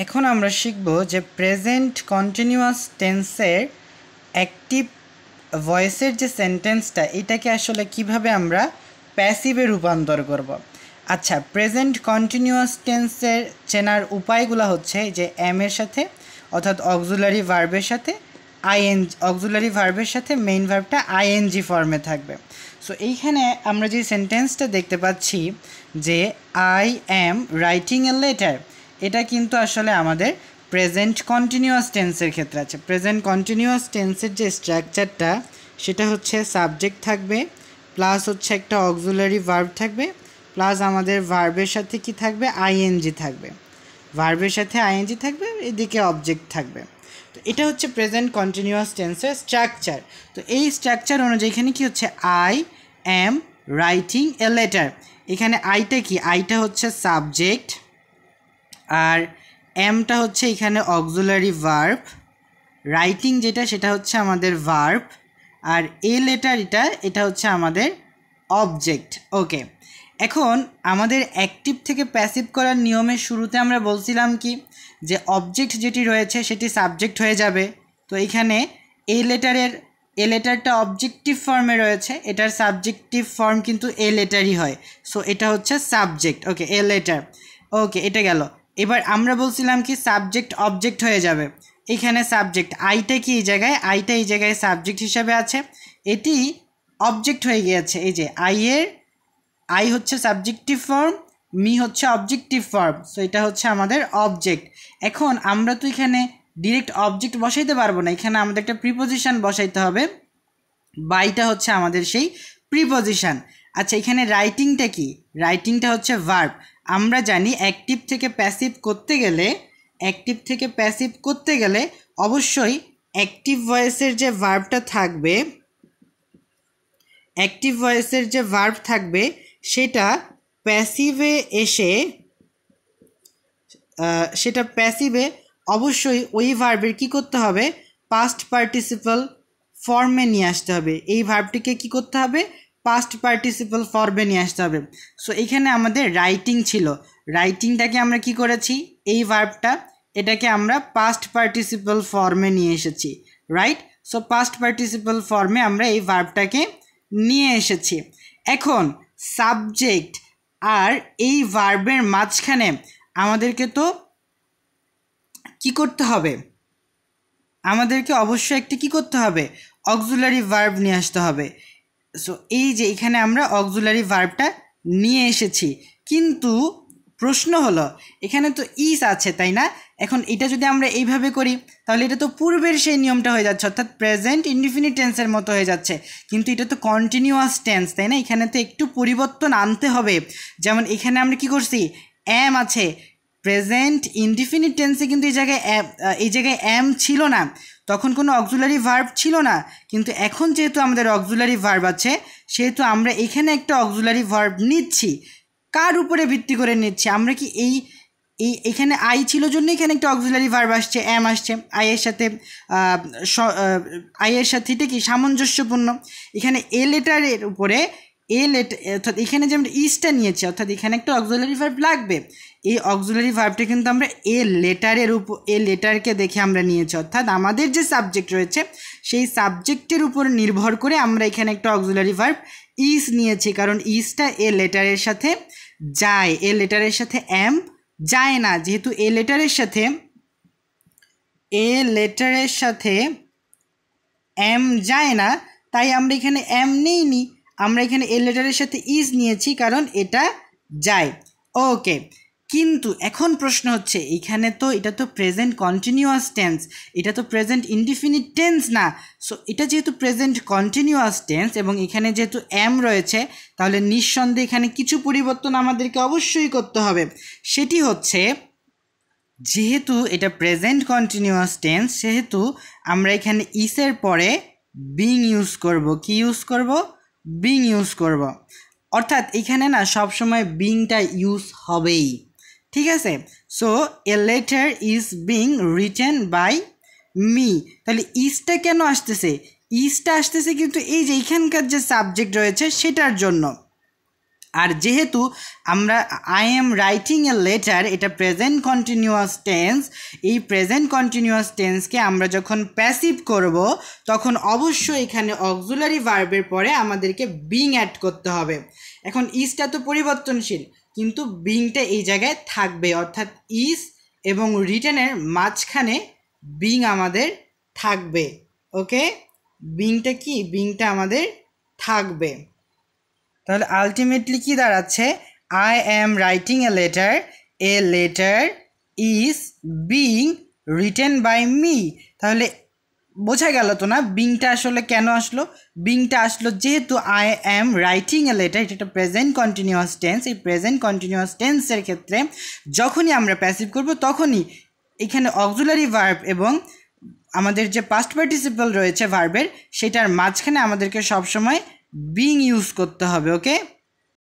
এখন আমরা শিখব যে প্রেজেন্ট কন্টিনিউয়াস টেন্সের অ্যাক্টিভ ভয়েসের যে সেন্টেন্সটা এটাকে আসলে কিভাবে আমরা প্যাসিভে রূপান্তর করব। আচ্ছা, প্রেজেন্ট কন্টিনিউয়াস টেন্সের চেনার উপায়গুলো হচ্ছে যে এম এর সাথে অর্থাৎ অক্সিলারি ভার্বের সাথে অক্সিলারি ভার্বের সাথে মেইন ভার্বটা আইএনজি ফর্মে থাকবে। সো এইখানে আমরা যে সেন্টেন্সটা দেখতে পাচ্ছি যে I am writing a letter, এটা কিন্তু আসলে আমাদের প্রেজেন্ট কন্টিনিউয়াস টেন্সের ক্ষেত্রে আছে। প্রেজেন্ট কন্টিনিউয়াস টেন্সের যে স্ট্রাকচারটা সেটা হচ্ছে সাবজেক্ট থাকবে, প্লাস হচ্ছে একটা অক্সিলারি ভার্ব থাকবে, প্লাস আমাদের ভার্বের সাথে কি থাকবে, আইএনজি থাকবে, ভার্বের সাথে আইএনজি থাকবে, এদিকে অবজেক্ট থাকবে। তো এটা হচ্ছে প্রেজেন্ট কন্টিনিউয়াস টেন্সের স্ট্রাকচার। তো এই স্ট্রাকচার অনুযায়ী এখানে কি হচ্ছে, I am writing a letter, এখানে আইটা কি, আইটা হচ্ছে সাবজেক্ট, আর এমটা হচ্ছে এখানে অক্সিলারি ভার্ব, রাইটিং যেটা সেটা হচ্ছে আমাদের ভার্ব, আর এ লেটার এটা হচ্ছে আমাদের অবজেক্ট। ওকে, এখন আমাদের অ্যাক্টিভ থেকে প্যাসিভ করার নিয়মের শুরুতে আমরা বলছিলাম কি যে অবজেক্ট যেটি রয়েছে সেটি সাবজেক্ট হয়ে যাবে। তো এখানে এ লেটারটা অবজেক্টিভ ফর্মে রয়েছে, এটার সাবজেক্টিভ ফর্ম কিন্তু এ লেটারই হয়। সো এটা হচ্ছে সাবজেক্ট। Okay, a letter. ওকে, এটা গেল। এবার আমরা বলছিলাম কি সাবজেক্ট অবজেক্ট হয়ে যাবে। এখানে সাবজেক্ট আইটা কি, এই জায়গায় আইটা এই জায়গায় সাবজেক্ট হিসাবে আছে, এটি অবজেক্ট হয়ে গিয়েছে। এই যে আই হচ্ছে সাবজেক্টিভ ফর্ম, মি হচ্ছে অবজেক্টিভ ফর্ম, সো এটা হচ্ছে আমাদের অবজেক্ট। এখন আমরা তো এখানে ডিরেক্ট অবজেক্ট বসাইতে পারবো না, এখানে আমাদের একটা প্রিপোজিশন বসাইতে হবে, বাইটা হচ্ছে আমাদের সেই প্রিপোজিশন। আচ্ছা, এখানে রাইটিংটা কি, রাইটিংটা হচ্ছে ভার্ব। আমরা জানি অ্যাক্টিভ থেকে প্যাসিভ করতে গেলে অবশ্যই অ্যাক্টিভ ভয়েসের যে ভার্বটা থাকবে, অ্যাক্টিভ ভয়েসের যে ভার্ব থাকবে সেটা প্যাসিভে এসে অবশ্যই ওই ভার্বের কি করতে হবে, পাস্ট পার্টিসিপল ফর্মে নিয়ে আসতে হবে। এই ভার্বটিকে কি করতে হবে, পাস্ট পার্টিসিপল ফর্মে নিয়ে আসতে হবে। সো এখানে আমাদের রাইটিং ছিল, রাইটিংটাকে আমরা কি করেছি, এই ভার্বটা এটাকে আমরা পাস্ট পার্টিসিপল ফর্মে নিয়ে এসেছি, রাইট। সো পাস্ট পার্টিসিপল ফর্মে আমরা এই ভার্বটাকে নিয়ে এসেছি। এখন সাবজেক্ট আর এই ভার্বের মাঝখানে আমাদেরকে তো কি করতে হবে, আমাদেরকে অবশ্যই একটি কি করতে হবে, অক্সিলারি ভার্ব নিয়ে আসতে হবে। সো এই যে এখানে আমরা অক্সিলারি ভার্বটা নিয়ে এসেছি, কিন্তু প্রশ্ন হলো এখানে তো ইস আছে, তাই না? এখন এটা যদি আমরা এইভাবে করি তাহলে এটা তো পূর্বের সেই নিয়মটা হয়ে যাচ্ছে, অর্থাৎ প্রেজেন্ট ইনডিফিনিট টেন্সের মতো হয়ে যাচ্ছে, কিন্তু এটা তো কন্টিনিউয়াস টেন্স, তাই না? এখানে তো একটু পরিবর্তন আনতে হবে। যেমন এখানে আমরা কি করছি, অ্যাম আছে, প্রেজেন্ট ইনডিফিনিট টেন্সে কিন্তু এই জায়গায় অ্যাম ছিল না, তখন কোনো অক্সিলারি ভার্ব ছিল না, কিন্তু এখন যেহেতু আমাদের অক্সিলারি ভার্ব আছে সেহেতু আমরা এখানে একটা অক্সিলারি ভার্ব নিচ্ছি। কার উপরে ভিত্তি করে নিচ্ছি আমরা, কি এখানে আই ছিল জন্য এখানে একটা অক্সিলারি ভার্ব আসছে, অ্যাম আসছে, আইয়ের সাথে এটা কি সামঞ্জস্যপূর্ণ। এখানে এ লেটারের উপরে অর্থাৎ এখানে যে আমরা ইসটা নিয়েছি, অর্থাৎ এখানে একটা অক্সিলারি ভার্ব লাগবে। এই অক্সিলারি ভার্বটা কিন্তু আমরা এ লেটারকে দেখে আমরা নিয়েছি, অর্থাৎ আমাদের যে সাবজেক্ট রয়েছে সেই সাবজেক্টের উপর নির্ভর করে আমরা এখানে একটা অক্সিলারি ভার্ব ইস নিয়েছি, কারণ ইসটা এ লেটারের সাথে যায়, এ লেটারের সাথে এম যায় না। যেহেতু এ লেটারের সাথে এম যায় না, তাই আমরা এখানে এম নেইনি, আমরা এখানে এ লেটারের সাথে ইজ নিয়েছি কারণ এটা যায়। ওকে, কিন্তু এখন প্রশ্ন হচ্ছে এখানে তো এটা তো প্রেজেন্ট কন্টিনিউয়াস টেন্স, এটা তো প্রেজেন্ট ইনডিফিনিট টেন্স না। সো এটা যেহেতু প্রেজেন্ট কন্টিনিউয়াস টেন্স এবং এখানে যেহেতু এম রয়েছে, তাহলে নিঃসন্দেহে এখানে কিছু পরিবর্তন আমাদেরকে অবশ্যই করতে হবে। সেটি হচ্ছে, যেহেতু এটা প্রেজেন্ট কন্টিনিউয়াস টেন্স সেহেতু আমরা এখানে ইসের পরে বিং ইউজ করব। কি ইউজ করব? বিং ইউজ করব। অর্থাৎ এখানে না সবসময় বিংটা ইউজ হবেই, ঠিক আছে? So a letter is being written by me, তাহলে ইসটা কেন আসতেছে? ইসটা আসতেছে কিন্তু এই যে এখানকার যে সাবজেক্ট রয়েছে সেটার জন্য। আর যেহেতু আমরা I am writing a letter, এটা প্রেজেন্ট কন্টিনিউয়াস টেন্স, এই প্রেজেন্ট কন্টিনিউয়াস টেন্সকে আমরা যখন প্যাসিভ করব তখন অবশ্যই এখানে অক্সিলারি ভার্বের পরে আমাদেরকে বিং অ্যাড করতে হবে। এখন ইজটা তো পরিবর্তনশীল, কিন্তু বিংটা এই জায়গায় থাকবে, অর্থাৎ ইজ এবং রিটেনের মাঝখানে বিং আমাদের থাকবে। ওকে, বিংটা কি? বিংটা আমাদের থাকবে। তাহলে আলটিমেটলি কি দাঁড়াচ্ছে? I am writing a letter is being written by me. তাহলে বোঝা গেল তো না বিংটা আসলে কেন আসলো? বিংটা আসলো যেহেতু I am writing a letter, এটা একটা প্রেজেন্ট কন্টিনিউয়াস টেন্স। এই প্রেজেন্ট কন্টিনিউয়াস টেন্সের ক্ষেত্রে যখনই আমরা প্যাসিভ করব তখনই এখানে অক্সিলারি ভার্ব এবং আমাদের যে পাস্ট পার্টিসিপল রয়েছে ভার্বের, সেটার মাঝখানে আমাদেরকে সবসময় বিং ইউজ করতে হবে। ওকে।